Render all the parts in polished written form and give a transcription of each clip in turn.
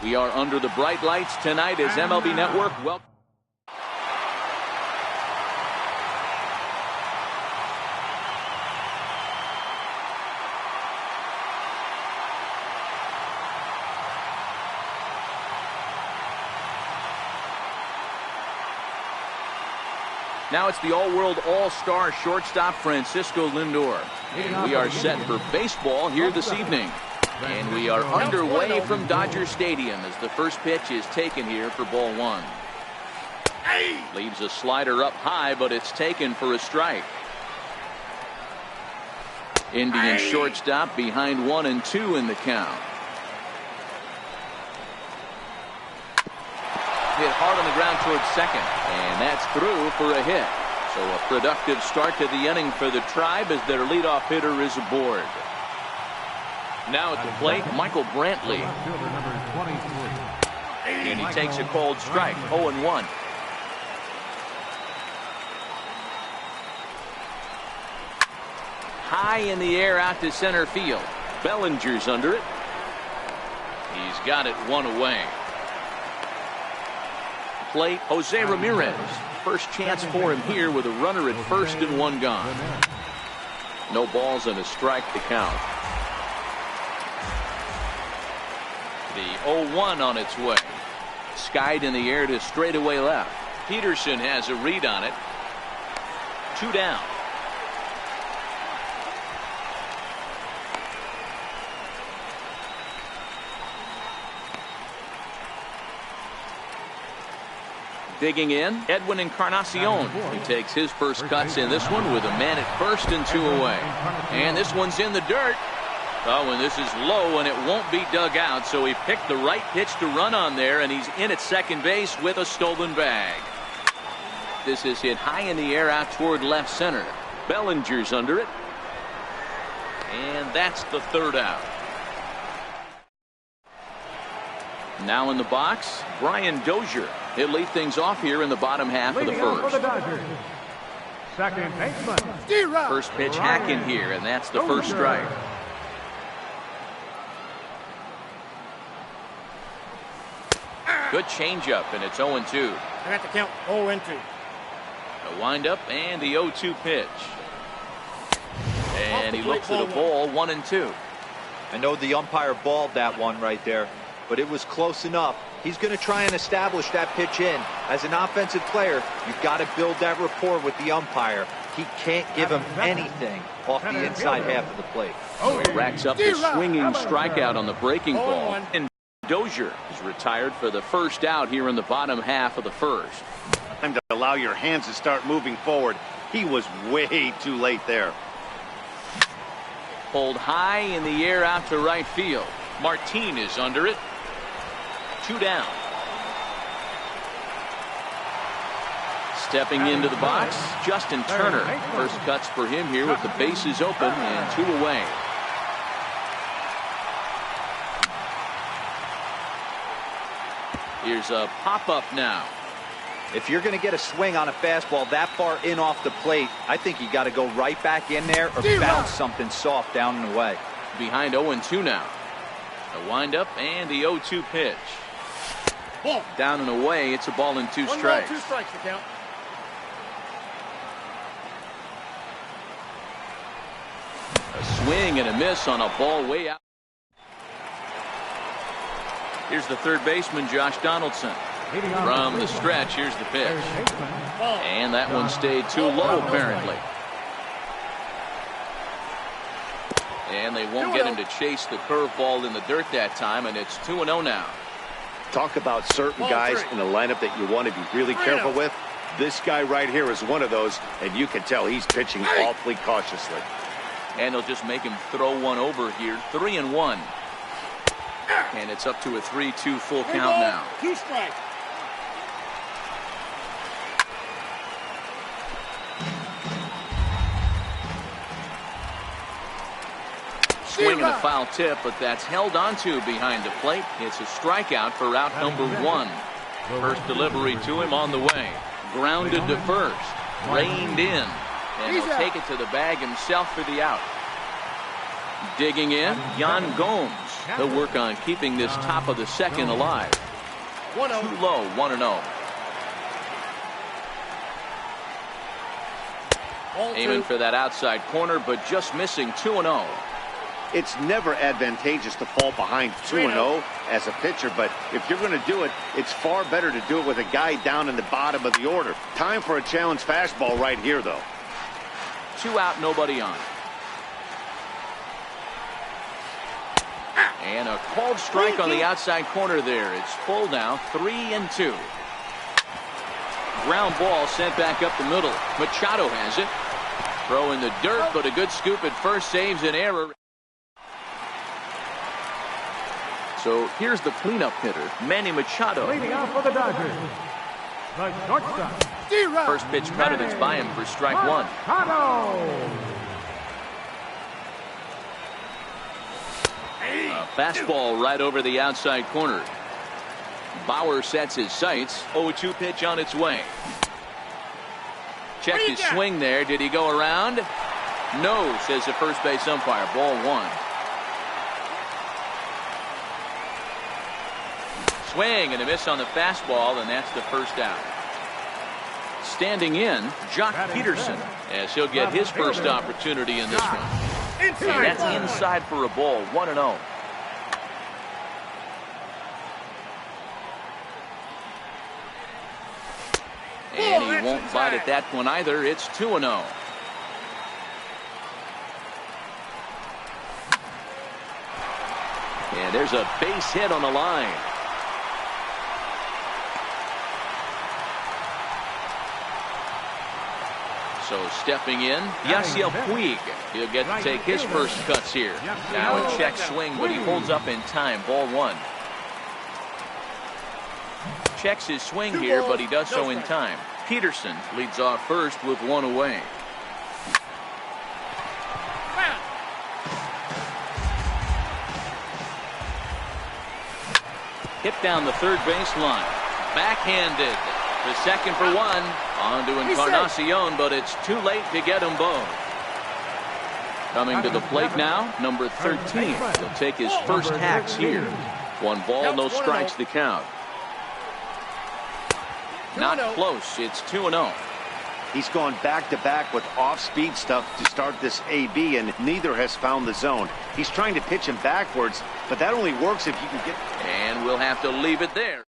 We are under the bright lights tonight as MLB Network welcomes. Now it's the all-world all-star shortstop Francisco Lindor. And we are set for baseball here this evening. And we are underway from Dodger Stadium as the first pitch is taken here for ball one. Leaves a slider up high, but it's taken for a strike. Indian shortstop behind 1-2 in the count. Hit hard on the ground towards second, and that's through for a hit. So a productive start to the inning for the Tribe as their leadoff hitter is aboard. Now at the plate, Michael Brantley. And he takes a cold strike, 0-1. High in the air out to center field. Bellinger's under it. He's got it one away. Plate, Jose Ramirez. First chance for him here with a runner at first and one gone. No balls and a strike to count. The 0-1 on its way. Skied in the air to straightaway left. Peterson has a read on it. 2 down. Digging in, Edwin Encarnacion. He takes his first cuts in this one with a man at first and 2 away. And this one's in the dirt. Oh, and this is low, and it won't be dug out, so he picked the right pitch to run on there, and he's in at second base with a stolen bag. This is hit high in the air out toward left center. Bellinger's under it. And that's the third out. Now in the box, Brian Dozier. He'll lead things off here in the bottom half of the first. Second baseman. First pitch hack in here, and that's the first strike. Good changeup, and it's 0-2. I got to count 0-2. A windup and the 0-2 pitch. And he looks at a ball, 1-2. I know the umpire balled that one right there, but it was close enough. He's going to try and establish that pitch in. As an offensive player, you've got to build that rapport with the umpire. He can't give him anything off the inside half of the plate. So he racks up the swinging strikeout on the breaking ball. And Dozier is retired for the first out here in the bottom half of the first. Time to allow your hands to start moving forward. He was way too late there. Pulled high in the air out to right field. Martin is under it. 2 down. Stepping into the box, Justin Turner. First cuts for him here with the bases open and 2 away. Here's a pop-up now. If you're going to get a swing on a fastball that far in off the plate, I think you got to go right back in there or bounce something soft down and away. Behind 0-2 now. A windup and the 0-2 pitch. Down and away, it's a ball and 2 strikes. 2 strikes to count. A swing and a miss on a ball way out. Here's the third baseman, Josh Donaldson. From the stretch, here's the pitch. And that one stayed too low, apparently. And they won't get him to chase the curveball in the dirt that time, and it's 2-0 now. Talk about certain guys in the lineup that you want to be really careful with. This guy right here is one of those, and you can tell he's pitching awfully cautiously. And they'll just make him throw one over here. 3-1. And it's up to a 3-2 full count now. 2 strikes. Swing and a foul tip, but that's held onto behind the plate. It's a strikeout for out number 1. First delivery to him on the way. Grounded to first. Reined in. And he'll take it to the bag himself for the out. Digging in, Yan Gomes. He'll work on keeping this top of the second alive. 1-0. Too low, 1-0. Aiming for that outside corner, but just missing 2-0. It's never advantageous to fall behind 2-0 as a pitcher, but if you're going to do it, it's far better to do it with a guy down in the bottom of the order. Time for a challenge fastball right here, though. 2 out, nobody on. And a called strike on the outside corner there. It's full now, 3-2. Ground ball sent back up the middle. Machado has it. Throw in the dirt, but a good scoop at first, saves an error. So here's the cleanup hitter, Manny Machado. Leading off for the Dodgers, the shortstop. First pitch cutter that's by him for strike 1. Machado. A fastball right over the outside corner. Bauer sets his sights. 0-2 pitch on its way. Checked his swing there. Did he go around? No, says the first base umpire. Ball 1. Swing and a miss on the fastball, and that's the first out. Standing in, Jock Peterson, as he'll get his first opportunity in this one. And that's inside for a ball, 1-0. And he won't bite at that one either. It's 2-0. And there's a base hit on the line. So stepping in, Yasiel Puig. He'll get to take his first cuts here. Now a check swing, but he holds up in time. Ball 1. Checks his swing here, but he does so in time. Peterson leads off first with 1 away. Hit down the third baseline. Backhanded. The second for 1. On to Encarnacion, but it's too late to get them both. Coming to the plate now, number 13. He'll take his first hacks here. 1 ball, no strikes to count. Not close. It's 2-0. He's gone back-to-back with off-speed stuff to start this AB, and neither has found the zone. He's trying to pitch him backwards, but that only works if you can get... And we'll have to leave it there.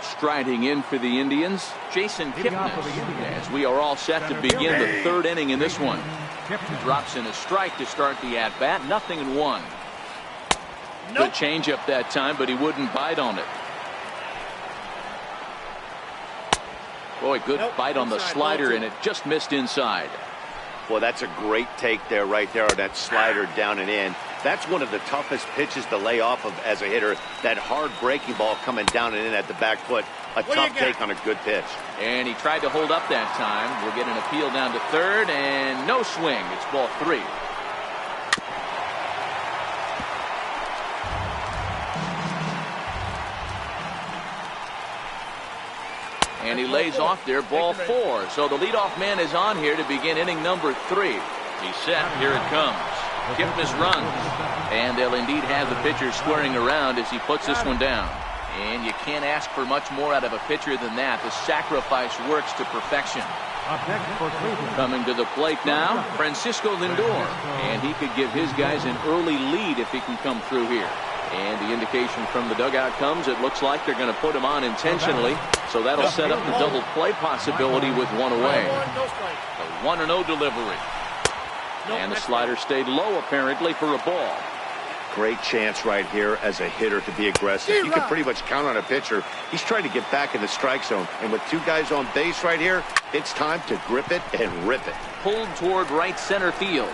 Striding in for the Indians, Jason Kipnis, as we are all set to begin the 3rd inning in this one. Drops in a strike to start the at-bat, 0-1. Good changeup that time, but he wouldn't bite on it. Boy, good bite on the slider, and it just missed inside. Well, that's a great take there, right there, on that slider down and in. That's one of the toughest pitches to lay off of as a hitter. That hard breaking ball coming down and in at the back foot. A tough take on a good pitch. And he tried to hold up that time. We'll get an appeal down to 3rd, and no swing. It's ball 3. And he lays off there, ball 4. So the leadoff man is on here to begin inning number 3. He's set. Here it comes. Kipnis runs. And they'll indeed have the pitcher squaring around as he puts this one down. And you can't ask for much more out of a pitcher than that. The sacrifice works to perfection. Coming to the plate now, Francisco Lindor. And he could give his guys an early lead if he can come through here. And the indication from the dugout comes, it looks like they're going to put him on intentionally. So that'll set up the double play possibility with 1 away. A 1-0 delivery. And the slider stayed low apparently for a ball. Great chance right here as a hitter to be aggressive. You can pretty much count on a pitcher. He's trying to get back in the strike zone. And with 2 guys on base right here, it's time to grip it and rip it. Pulled toward right center field.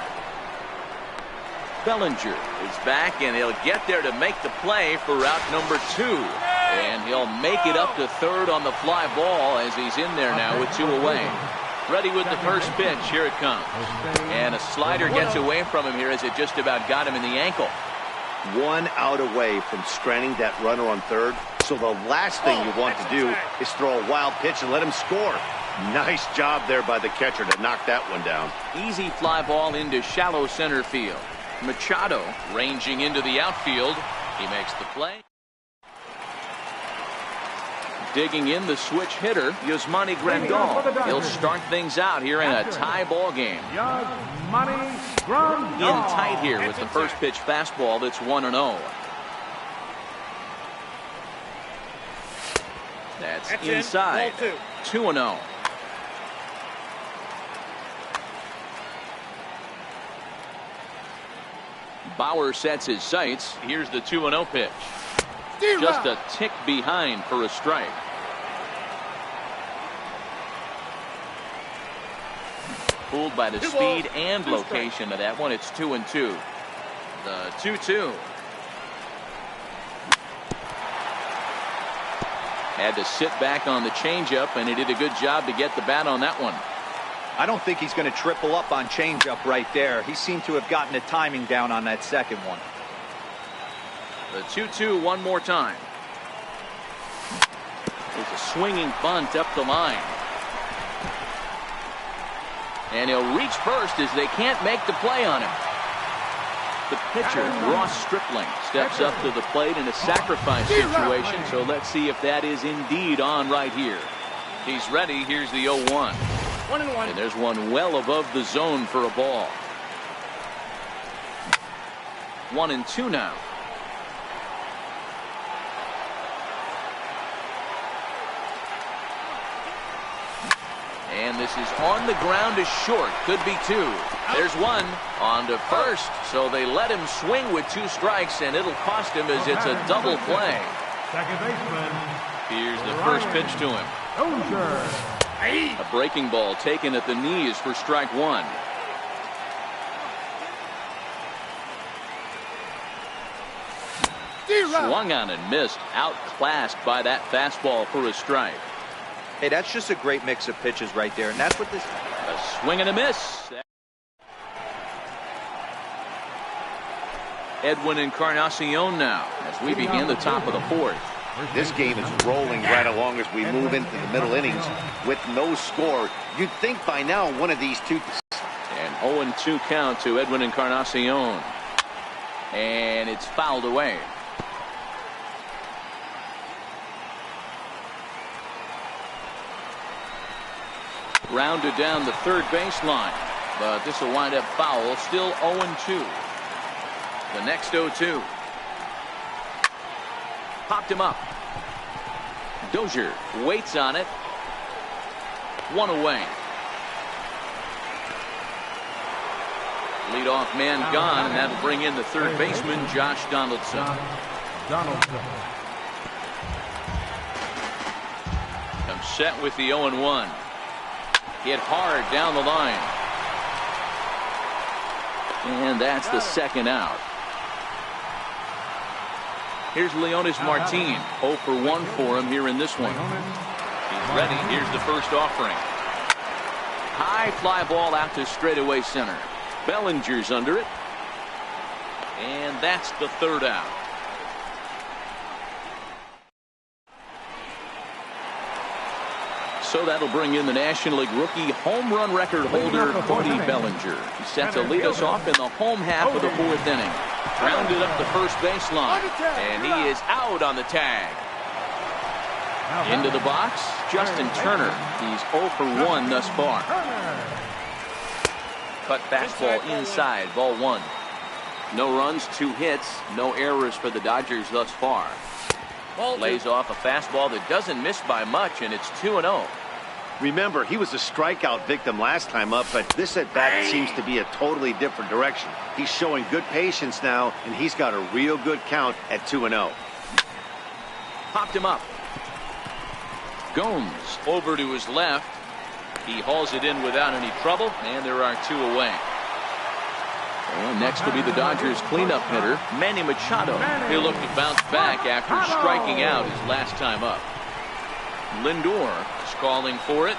Bellinger is back, and he'll get there to make the play for route number 2. And he'll make it up to 3rd on the fly ball as he's in there now with 2 away. Ready with the first pitch. Here it comes. And a slider gets away from him here as it just about got him in the ankle. 1 out away from stranding that runner on 3rd. So the last thing you want to do is throw a wild pitch and let him score. Nice job there by the catcher to knock that one down. Easy fly ball into shallow center field. Machado ranging into the outfield. He makes the play. Digging in the switch hitter, Yasmani Grandal. He'll start things out here in a tie ball game. In tight here with the first pitch fastball that's 1-0. That's inside. 2-0. Bauer sets his sights. Here's the 2-0 pitch. Just a tick behind for a strike. Fooled by the speed and location of that one. It's 2-2. The 2-2. Had to sit back on the changeup, and he did a good job to get the bat on that one. I don't think he's going to triple up on changeup right there. He seemed to have gotten the timing down on that second one. The 2-2 one more time. It's a swinging bunt up the line. And he'll reach first as they can't make the play on him. The pitcher, Ross Stripling, steps up to the plate in a sacrifice situation. So let's see if that is indeed on right here. He's ready. Here's the 0-1. 1-1. And there's one well above the zone for a ball. 1-2 now. And this is on the ground to short. Could be two. There's one on to first. So they let him swing with 2 strikes, and it'll cost him as it's a double play. Second baseman. Here's the first pitch to him. A breaking ball taken at the knees for strike 1. Swung on and missed. Outclassed by that fastball for a strike. Hey, that's just a great mix of pitches right there, and that's what this. A swing and a miss. Edwin Encarnacion now as we begin the top of the 4th. This game is rolling right along as we move into the middle innings with no score. You'd think by now one of these two. And 0-2 count to Edwin Encarnacion. And it's fouled away. Rounded down the third baseline, but this will wind up foul. Still 0-2. The next 0-2. Popped him up. Dozier waits on it. 1 away. Leadoff man gone, and that'll bring in the third baseman, Josh Donaldson. Comes set with the 0-1. Hit hard down the line. And that's the second out. Here's Leonis Martin. 0 for 1 for him here in this one. He's ready. Here's the first offering. High fly ball out to straightaway center. Bellinger's under it. And that's the third out. So that'll bring in the National League rookie home run record holder, Cody Bellinger. He's set to lead us off in the home half of the 4th inning. Rounded up the first baseline, and he is out on the tag. Into the box, Justin Turner. He's 0 for 1 thus far. Cut fastball inside, ball 1. No runs, 2 hits, no errors for the Dodgers thus far. Lays off a fastball that doesn't miss by much, and it's 2-0. Remember, he was a strikeout victim last time up, but this at-bat seems to be a totally different direction. He's showing good patience now, and he's got a real good count at 2-0. Popped him up. Gomes over to his left. He hauls it in without any trouble, and there are 2 away. And next will be the Dodgers cleanup hitter, Manny Machado. He'll look to bounce back after striking out his last time up. Lindor is calling for it.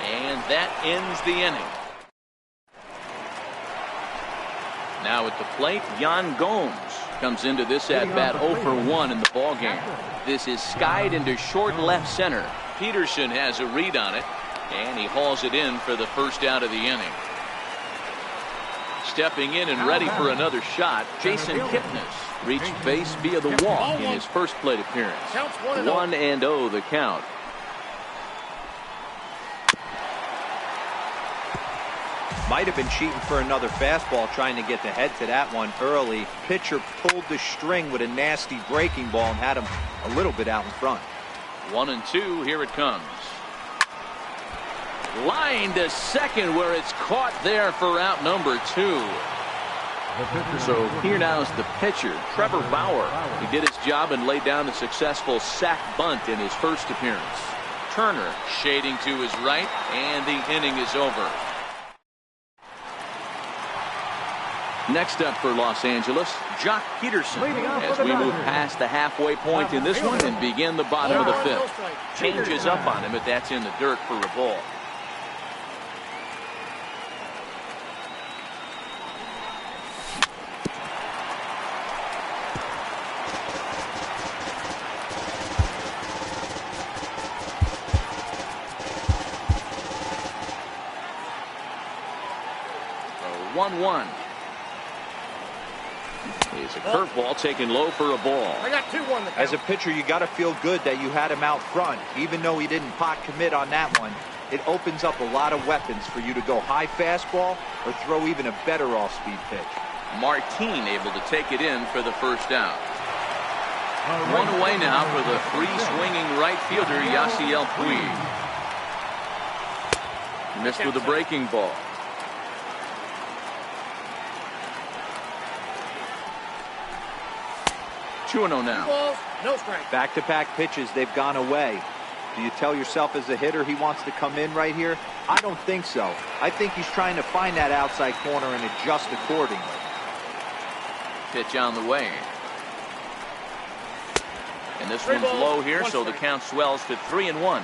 And that ends the inning. Now at the plate, Yan Gomes. Comes into this at-bat 0 for 1 in the ballgame. This is skied into short left center. Peterson has a read on it, and he hauls it in for the first out of the inning. Stepping in and ready for another shot, Jason Kipnis reached base via the walk in his first plate appearance. 1-0 the count. Might have been cheating for another fastball, trying to get the head to that one early. Pitcher pulled the string with a nasty breaking ball and had him a little bit out in front. 1-2, here it comes. Line to second, where it's caught there for out number 2. So here now is the pitcher, Trevor Bauer. He did his job and laid down a successful sac bunt in his first appearance. Turner shading to his right, and the inning is over. Next up for Los Angeles, Jock Peterson, as we move past the halfway point in this one and begin the bottom of the 5th. Changes up on him, but that's in the dirt for a ball. So 1-1. It's a curveball taken low for a ball. I got 2-1. As a pitcher, you got to feel good that you had him out front. Even though he didn't pot commit on that one, it opens up a lot of weapons for you to go high fastball or throw even a better off-speed pitch. Martin able to take it in for the first out. One away now for the free-swinging right fielder, Yasiel Puig. Missed with a breaking ball. 2-0 now. Balls, no strike. Back-to-back pitches, they've gone away. Do you tell yourself as a hitter he wants to come in right here? I don't think so. I think he's trying to find that outside corner and adjust accordingly. Pitch on the way. And this one's low here, so the count swells to 3-1.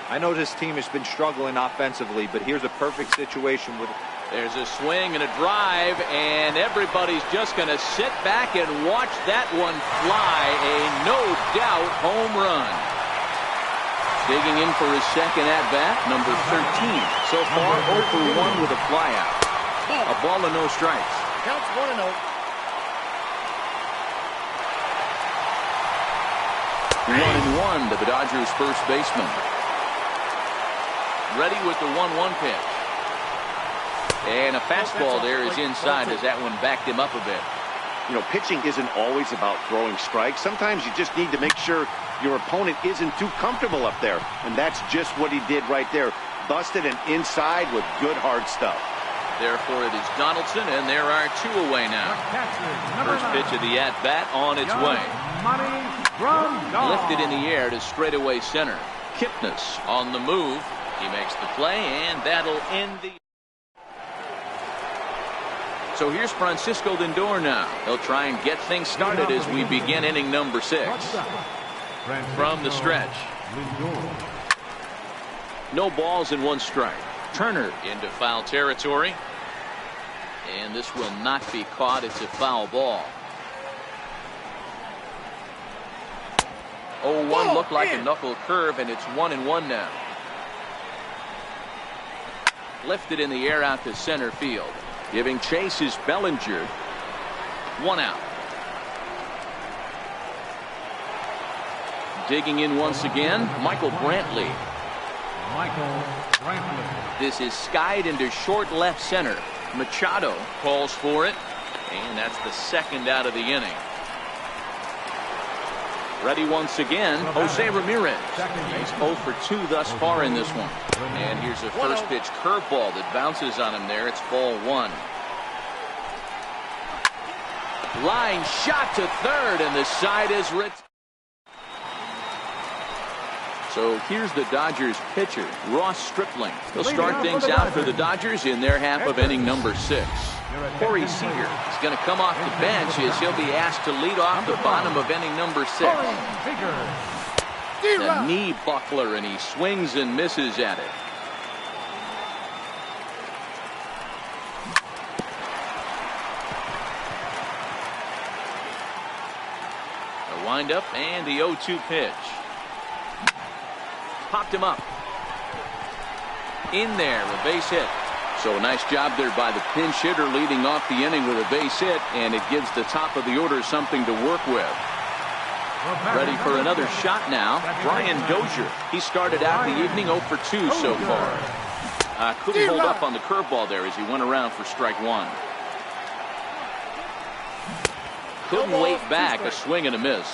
I know this team has been struggling offensively, but here's a perfect situation with... There's a swing and a drive, and everybody's just going to sit back and watch that one fly. A no-doubt home run. Digging in for his second at-bat, number 13. So far, 0 for 1 with a flyout. A ball and no strikes. Counts 1-0. 1-1 to the Dodgers' first baseman. Ready with the 1-1 pitch. And a fastball there is inside as that one backed him up a bit. You know, pitching isn't always about throwing strikes. Sometimes you just need to make sure your opponent isn't too comfortable up there. And that's just what he did right there. Busted and inside with good hard stuff. Therefore, it is Donaldson, and there are 2 away now. First pitch of the at-bat on its way. Lifted in the air to straightaway center. Kipnis on the move. He makes the play, and that'll end the... So here's Francisco Lindor now. He'll try and get things started as we begin inning number 6. From the stretch. No balls and 1 strike. Turner into foul territory. And this will not be caught. It's a foul ball. 0-1 looked like a knuckle curve, and it's 1-1 now. Lifted in the air out to center field. Giving chase is Bellinger. 1 out. Digging in once again, Michael Brantley. This is skied into short left center. Machado calls for it, and that's the second out of the inning. Ready once again, Jose Ramirez. He's 0 for 2 thus far in this one. And here's a first pitch curveball that bounces on him there. It's ball 1. Line shot to third, and the side is retired. So here's the Dodgers pitcher, Ross Stripling. He'll start things out for the Dodgers in their half of inning number 6. Corey Seager is going to come off the bench as he'll be asked to lead off the bottom of inning number 6. The knee buckler, and he swings and misses at it. windup and the 0-2 pitch. Popped him up. In there, a base hit. So a nice job there by the pinch hitter leading off the inning with a base hit, and it gives the top of the order something to work with. Ready for another shot now, Brian Dozier. He started out the evening 0 for 2 so far. Couldn't hold up on the curveball there as he went around for strike one. Couldn't wait back, a swing and a miss.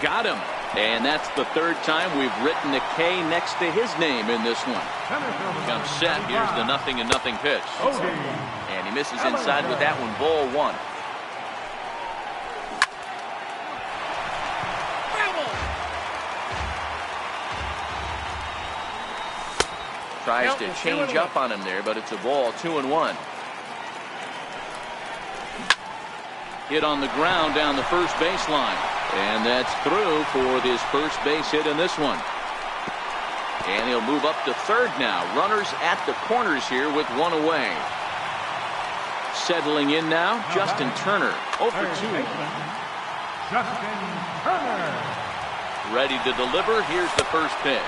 Got him. And that's the third time we've written a K next to his name in this one. Comes set. Here's the 0-0 pitch. And he misses inside with that one. Ball one. Tries to change up on him there, but it's a ball. 2-1. Hit on the ground down the first baseline. And that's through for his first base hit in this one. And he'll move up to third now. Runners at the corners here with one away. Settling in now, Justin Turner. 0 for 2. Justin Turner. Ready to deliver. Here's the first pitch.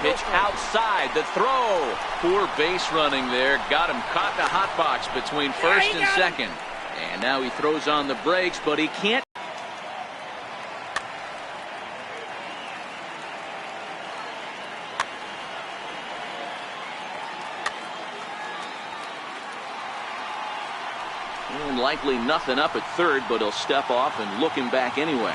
Pitch outside. The throw. Poor base running there. Got him caught in a hot box between first and second. And now he throws on the brakes, but he can't. And likely nothing up at third, but he'll step off and look him back anyway.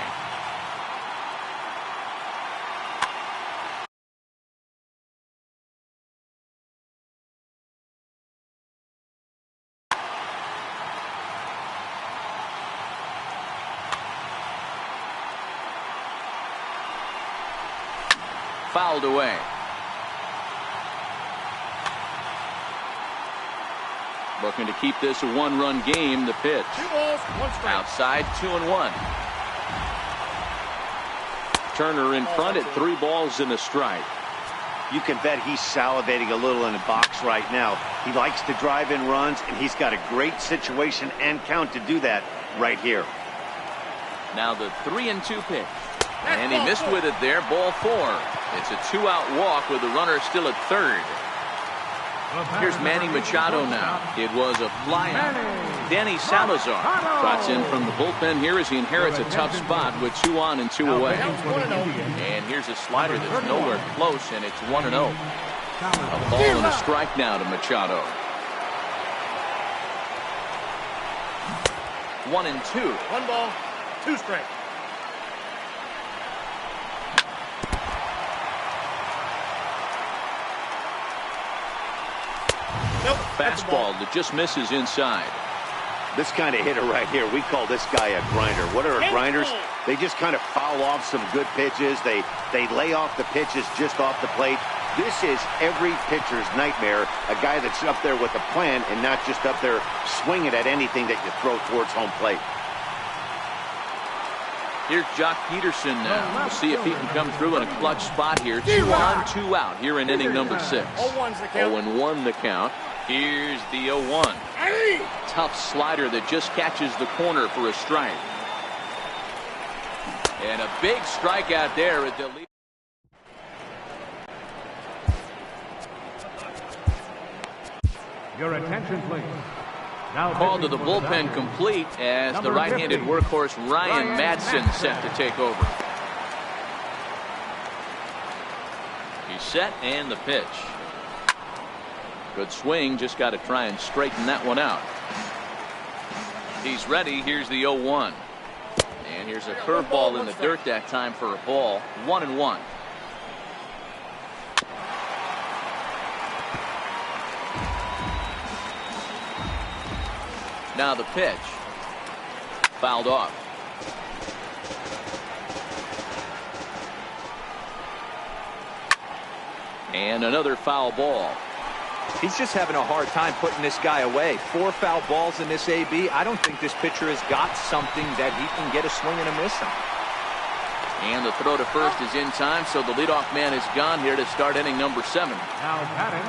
Fouled away. Looking to keep this a one-run game. The pitch. 2 balls, 1 strike. Outside, 2-1. Turner in front at 3 balls and a strike. You can bet he's salivating a little in the box right now. He likes to drive in runs, and he's got a great situation and count to do that right here. Now the 3-2 pitch. And he missed with it there. Ball 4. It's a 2-out walk with the runner still at third. Here's Manny Machado now. It was a fly-out. Danny Salazar trots in from the bullpen here as he inherits a tough spot with 2 on and 2 away. And here's a slider that's nowhere close, and it's 1-0. A ball and a strike now to Machado. 1-2. 1 ball, 2 strikes. Nope, fastball that just misses inside. This kind of hitter right here, we call this guy a grinder. What are grinders? They just kind of foul off some good pitches. They lay off the pitches just off the plate. This is every pitcher's nightmare, a guy that's up there with a plan and not just up there swinging at anything that you throw towards home plate. Here's Jock Peterson now. We'll see if he can come through in a clutch spot here. 2 on, 2 out here in inning number 6. 0-1 the count. Here's the 0-1. Tough slider that just catches the corner for a strike. And a big strikeout there at the lead. Your attention, please. Call to the bullpen complete as the right-handed workhorse Ryan Madsen set to take over. He's set and the pitch. Good swing, just got to try and straighten that one out. He's ready. Here's the 0-1. And here's a curveball in the dirt that time for a ball. 1-1. Now the pitch. Fouled off. And another foul ball. He's just having a hard time putting this guy away. 4 foul balls in this AB. I don't think this pitcher has got something that he can get a swing and a miss on. And the throw to first is in time, so the leadoff man is gone here to start inning number 7. Now batting.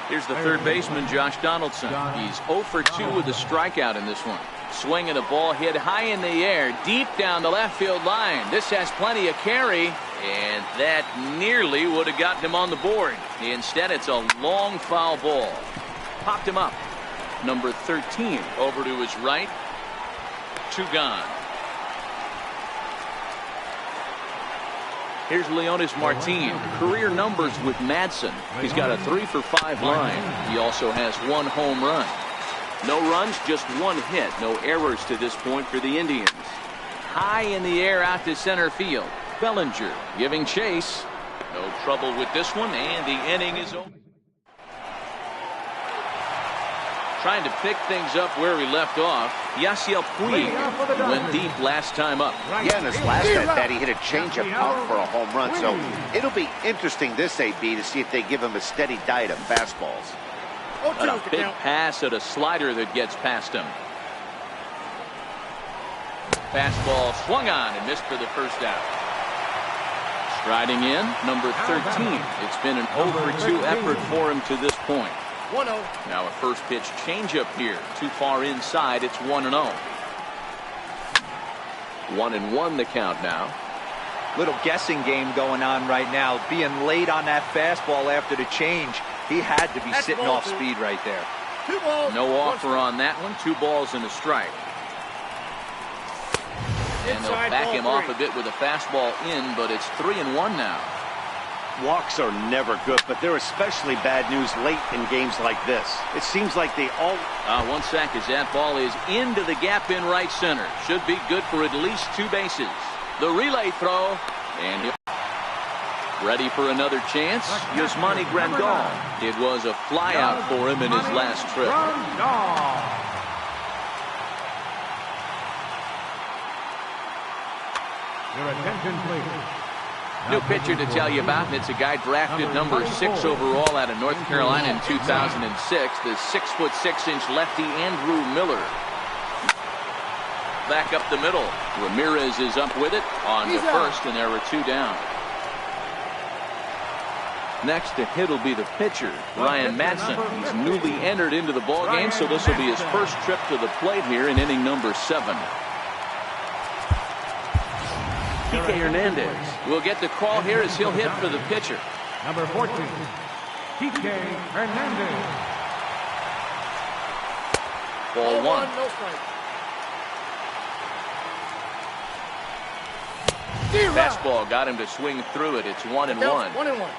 Here's the third baseman, Josh Donaldson. He's 0 for 2 with a strikeout in this one. Swinging the ball hit high in the air, deep down the left field line. This has plenty of carry, and that nearly would have gotten him on the board. Instead, it's a long foul ball. Popped him up. Number 13 over to his right. 2 gone. Here's Leonis Martin. Career numbers with Madsen. He's got a 3-for-5 line. He also has 1 home run. No runs, just 1 hit. No errors to this point for the Indians. High in the air out to center field. Bellinger giving chase. No trouble with this one, and the inning is over. Trying to pick things up where we left off. Yasiel Puig went deep last time up. Yeah, in his last at bat, he hit a changeup out for a home run. So it'll be interesting this AB to see if they give him a steady diet of fastballs. And a big pass at a slider that gets past him. Fastball swung on and missed for the first out. Striding in, number 13. It's been an 0-for-2 effort for him to this point. 1-0. Now a first pitch changeup here. Too far inside. It's 1-0. 1-1 the count now. Little guessing game going on right now. Being late on that fastball after the change. He had to be sitting off speed right there. 2 balls. No offer on that one. 2 balls and a strike. And they'll back him off a bit with a fastball in, but it's 3-1 now. Walks are never good, but they're especially bad news late in games like this. It seems like they all... 1 sack as that ball is into the gap in right center. Should be good for at least 2 bases. The relay throw, and he'll... Ready for another chance? Yasmani Grandal. It was a flyout for him in his last trip. Your attention, please. New pitcher to tell you about, and it's a guy drafted number 6 overall out of North Carolina in 2006. The 6'6" lefty Andrew Miller. Back up the middle. Ramirez is up with it on the first, and there were 2 down. Next to hit will be the pitcher, Ryan Madsen. He's newly entered into the ballgame, so this will be his first trip to the plate here in inning number 7. Kike Hernandez will get the call here as he'll hit for the pitcher. Number 14, Kike Hernandez. Ball 1. No strike. Fastball got him to swing through it. It's 1-1. 1-1.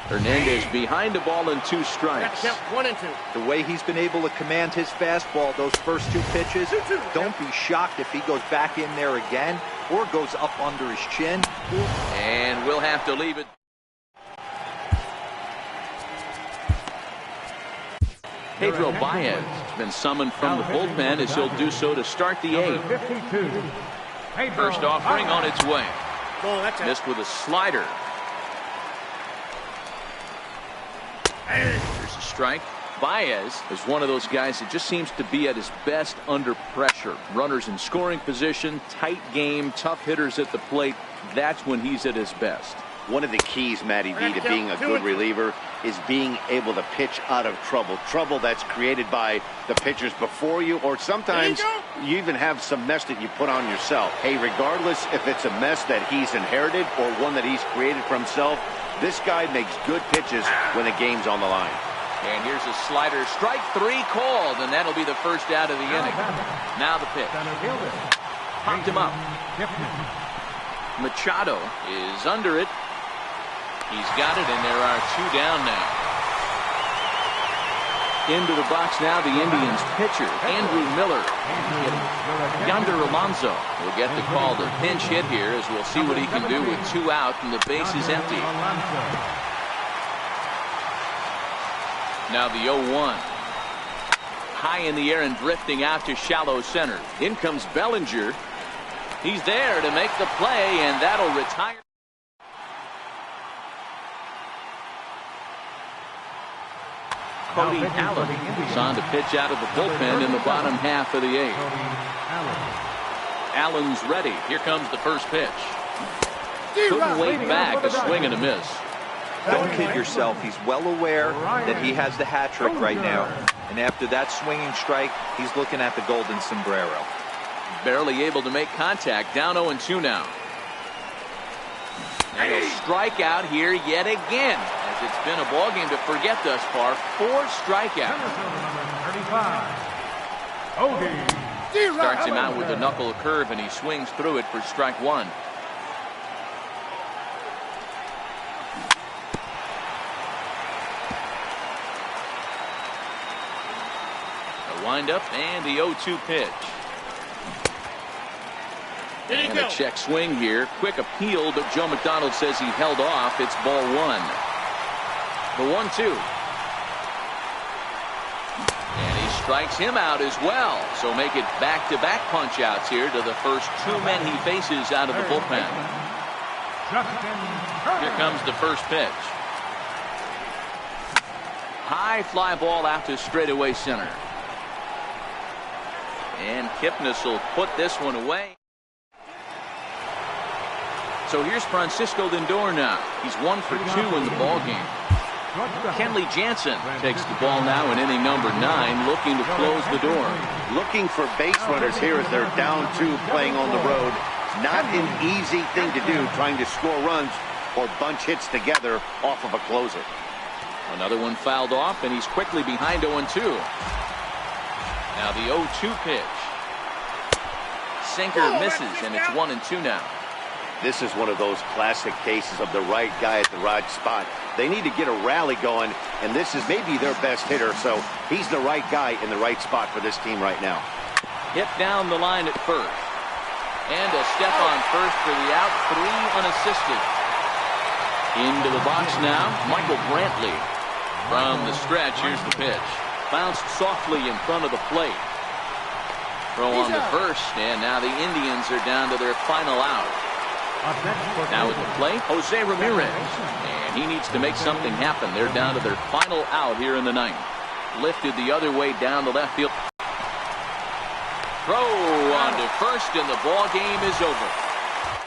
Hernandez behind the ball and 2 strikes. 1 and 2. The way he's been able to command his fastball those first 2 pitches, don't be shocked if he goes back in there again or goes up under his chin. And we'll have to leave it. Pedro Baez has been summoned from the bullpen as he'll do so to start the 8th. First offering on its way. Missed with a slider. There's a strike. Baez is one of those guys that just seems to be at his best under pressure. Runners in scoring position, tight game, tough hitters at the plate. That's when he's at his best. One of the keys, Matty V, to being a good reliever is being able to pitch out of trouble. Trouble that's created by the pitchers before you, or sometimes you even have some mess that you put on yourself. Hey, regardless if it's a mess that he's inherited or one that he's created for himself, this guy makes good pitches when the game's on the line. And here's a slider. Strike 3 called, and that'll be the first out of the inning. Now the pitch. Popped him up. Machado is under it. He's got it, and there are 2 down now. Into the box now, the Indians pitcher, Andrew Miller. Yonder Alonso will get the call to pinch hit here, as we'll see what he can do with 2 out and the base is empty. Now the 0-1. High in the air and drifting out to shallow center. In comes Bellinger. He's there to make the play, and that'll retire. Cody Allen is on to pitch out of the bullpen in the bottom half of the 8th. Allen's ready. Here comes the first pitch. Couldn't wait back. A swing and a miss. Don't kid yourself. He's well aware that he has the hat trick right now. And after that swinging strike, he's looking at the golden sombrero. Barely able to make contact. Down 0-2 now. And he'll strike out here yet again. As it's been a ball game to forget thus far. 4 strikeouts. Starts him out with a knuckle curve, and he swings through it for strike 1. A windup and the 0-2 pitch. And a check swing here. Quick appeal, but Joe McDonald says he held off. It's ball 1. The 1-2. And he strikes him out as well. So make it back-to-back punch-outs here to the first 2 men he faces out of the bullpen. Here comes the first pitch. High fly ball out to straightaway center. And Kipnis will put this one away. So here's Francisco Lindor now. He's 1 for 2 in the ball game. Kenley Jansen takes the ball now in inning number 9, looking to close the door. Looking for base runners here as they're down 2 playing on the road. Not an easy thing to do, trying to score runs or bunch hits together off of a closer. Another one fouled off, and he's quickly behind 0-2. Now the 0-2 pitch. Sinker misses, and it's 1-2 now. This is one of those classic cases of the right guy at the right spot. They need to get a rally going, and this is maybe their best hitter, so he's the right guy in the right spot for this team right now. Hit down the line at first. And a step on first for the out, 3 unassisted. Into the box now, Michael Brantley. From the stretch, here's the pitch. Bounced softly in front of the plate. Throw on the first, and now the Indians are down to their final out. Now at the plate, Jose Ramirez. And he needs to make something happen. They're down to their final out here in the 9th. Lifted the other way down the left field. Throw on to first, and the ball game is over.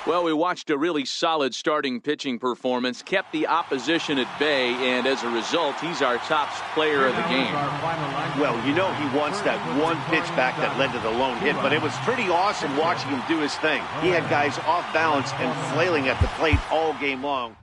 Well, we watched a really solid starting pitching performance, kept the opposition at bay, and as a result, he's our top player of the game. Well, you know he wants that one pitch back that led to the lone hit, but it was pretty awesome watching him do his thing. He had guys off balance and flailing at the plate all game long.